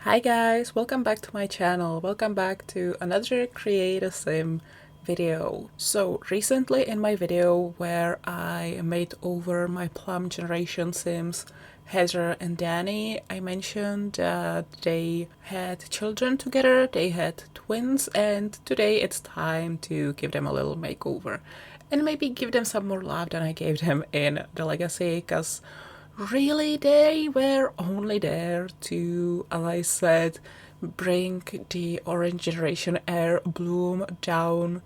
Hi guys, welcome back to my channel. Welcome back to another Create a Sim video. So recently in my video where I made over my Plum Generation Sims Heather and Danny, I mentioned that they had children together, they had twins, and today it's time to give them a little makeover and maybe give them some more love than I gave them in the Legacy, because really they were only there to, as I said, bring the Orange Generation Air Bloom down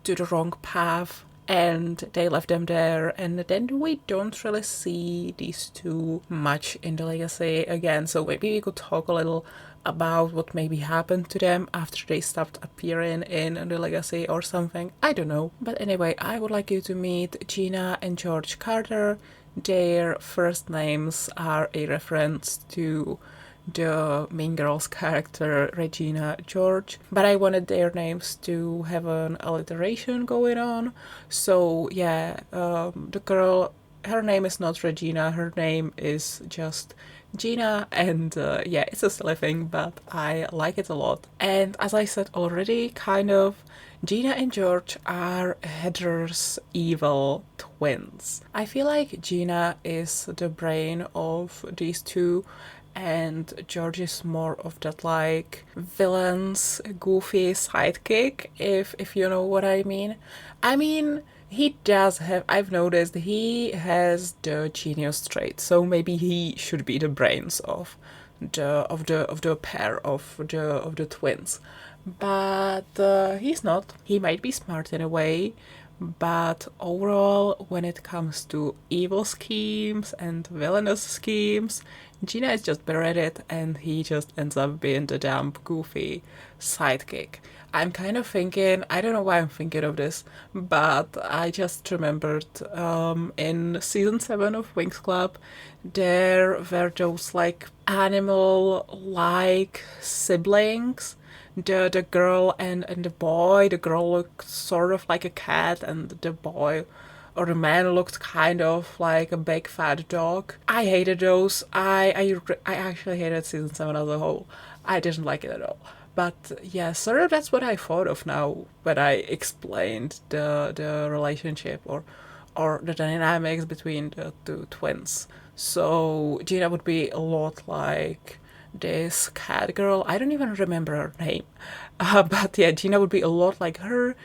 to the wrong path, and they left them there, and then we don't really see these two much in the Legacy again. So maybe we could talk a little about what maybe happened to them after they stopped appearing in the Legacy or something. I don't know. But anyway, I would like you to meet Gina and George Carter. Their first names are a reference to the Mean Girls character Regina George, but I wanted their names to have an alliteration going on. So yeah, the girl, her name is not Regina, her name is just Gina, and yeah, it's a silly thing, but I like it a lot. And as I said already, kind of, Gina and George are Heather's evil twins. I feel like Gina is the brain of these two, and George is more of that like villain's goofy sidekick, if you know what I mean. I mean, he does have, I've noticed he has the genius trait, so maybe he should be the brains of the pair of the twins. But he's not. He might be smart in a way, but overall, when it comes to evil schemes and villainous schemes, Gina is just better at it, and he just ends up being the damn goofy sidekick. I'm kind of thinking, I don't know why I'm thinking of this, but I just remembered in season 7 of Winx Club, there were those like animal like siblings, the girl and the boy. The girl looked sort of like a cat, and the boy or the man looked kind of like a big fat dog. I hated those. I actually hated season 7 as a whole. I didn't like it at all. But yeah, sort of that's what I thought of now when I explained the relationship or the dynamics between the two twins. So Gina would be a lot like this cat girl. I don't even remember her name. But yeah, Gina would be a lot like her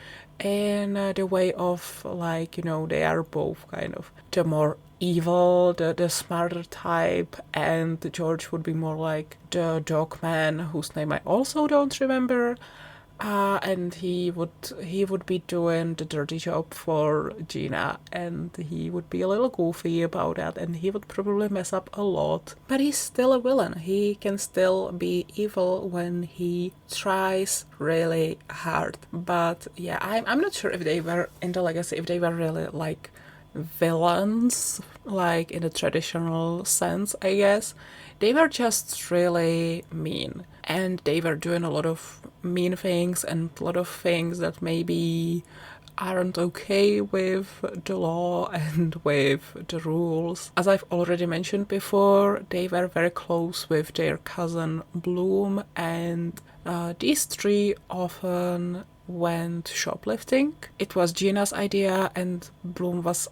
in the way of, like, you know, they are both kind of the more evil, the smarter type, and George would be more like the dog man, whose name I also don't remember. And he would be doing the dirty job for Gina, and he would be a little goofy about that, and he would probably mess up a lot. But he's still a villain. He can still be evil when he tries really hard. But yeah, I'm not sure if they were in the Legacy, if they were really like villains, like in the traditional sense, I guess. They were just really mean, and they were doing a lot of mean things and a lot of things that maybe aren't okay with the law and with the rules. As I've already mentioned before, they were very close with their cousin Bloom, and these three often went shoplifting. It was Gina's idea, and Bloom was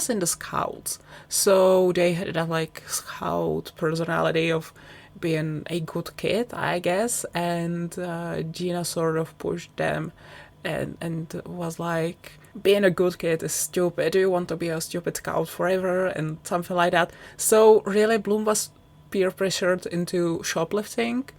in the scouts, so they had that like scout personality of being a good kid, I guess, and Gina sort of pushed them and was like, being a good kid is stupid, do you want to be a stupid scout forever, and something like that. So really Bloom was peer pressured into shoplifting.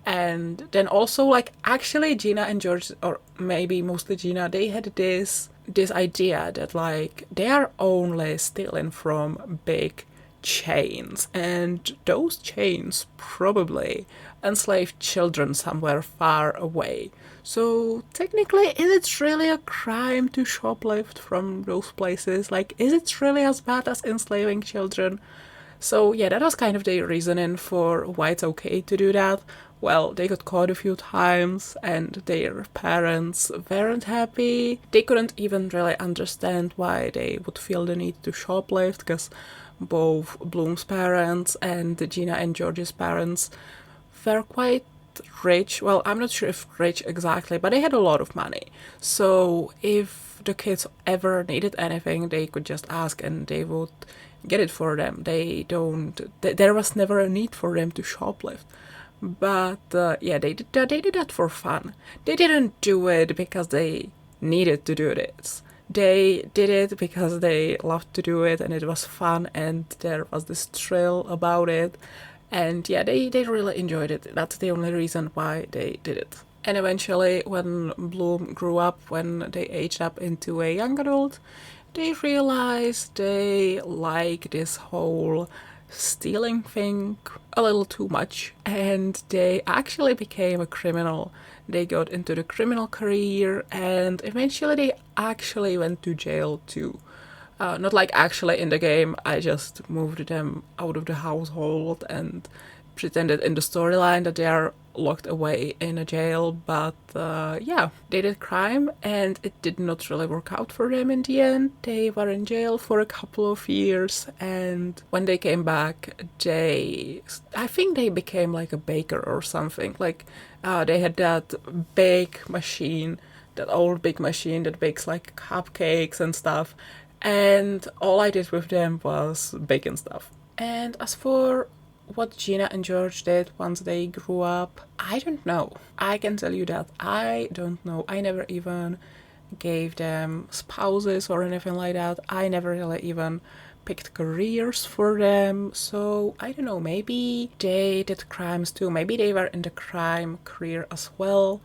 And then also, like, actually Gina and George, or maybe mostly Gina, they had this idea that like they are only stealing from big chains, and those chains probably enslaved children somewhere far away. So technically, is it really a crime to shoplift from those places? Like, is it really as bad as enslaving children? So yeah, that was kind of the reasoning for why it's okay to do that. Well, they got caught a few times, and their parents weren't happy. They couldn't even really understand why they would feel the need to shoplift, because both Bloom's parents and Gina and George's parents were quite rich. Well, I'm not sure if rich exactly, but they had a lot of money. So if the kids ever needed anything, they could just ask and they would get it for them. There was never a need for them to shoplift. But yeah, they did that for fun. They didn't do it because they needed to do this. They did it because they loved to do it and it was fun and there was this thrill about it. And yeah, they really enjoyed it. That's the only reason why they did it. And eventually, when Bloom grew up, when they aged up into a young adult, they realized they like this whole stealing thing a little too much, and they actually became a criminal. They got into the criminal career, and eventually they actually went to jail too. Not like actually in the game, I just moved them out of the household and pretended in the storyline that they are locked away in a jail, but yeah, they did crime and it did not really work out for them in the end. They were in jail for a couple of years, and when they came back, I think they became like a baker or something. Like they had that big machine, that old big machine that bakes like cupcakes and stuff, and all I did with them was baking stuff. And as for what Gina and George did once they grew up, I don't know. I can tell you that I don't know. I never even gave them spouses or anything like that. I never really even picked careers for them. So I don't know, maybe they did crimes too. Maybe they were in the crime career as well,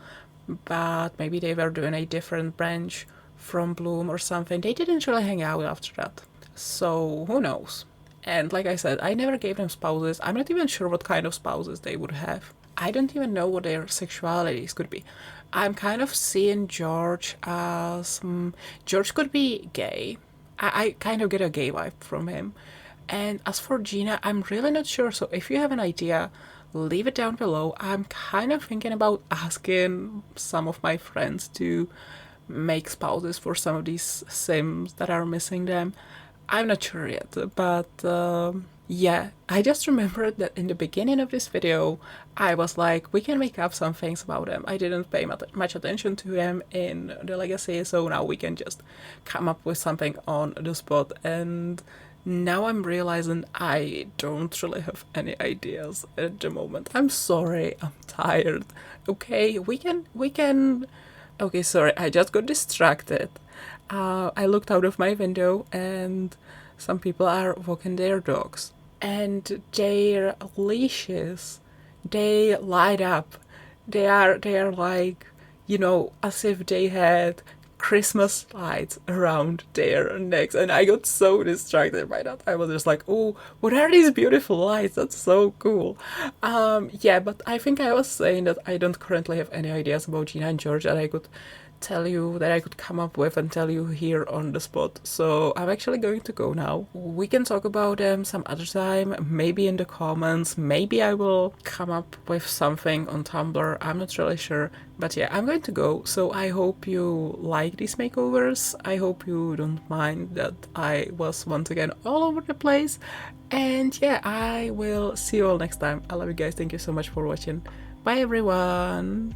but maybe they were doing a different branch from Bloom or something. They didn't really hang out after that. So who knows? And like I said, I never gave them spouses. I'm not even sure what kind of spouses they would have. I don't even know what their sexualities could be. I'm kind of seeing George as... George could be gay. I kind of get a gay vibe from him. And as for Gina, I'm really not sure. So if you have an idea, leave it down below. I'm kind of thinking about asking some of my friends to make spouses for some of these Sims that are missing them. I'm not sure yet, but yeah, I just remembered that in the beginning of this video, I was like, we can make up some things about them. I didn't pay much attention to them in the legacy, so now we can just come up with something on the spot. And now I'm realizing I don't really have any ideas at the moment. I'm sorry, I'm tired. Okay, we can... Okay, sorry, I just got distracted. I looked out of my window and some people are walking their dogs. And their leashes, they light up. They are like, you know, as if they had Christmas lights around their necks. And I got so distracted by that. I was just like, oh, what are these beautiful lights? That's so cool. Yeah, but I think I was saying that I don't currently have any ideas about Gina and George that I could tell you, that I could come up with and tell you here on the spot. So I'm actually going to go now. We can talk about them some other time, maybe in the comments. Maybe I will come up with something on Tumblr. I'm not really sure. But yeah, I'm going to go. So I hope you like these makeovers. I hope you don't mind that I was once again all over the place. And yeah, I will see you all next time. I love you guys. Thank you so much for watching. Bye everyone.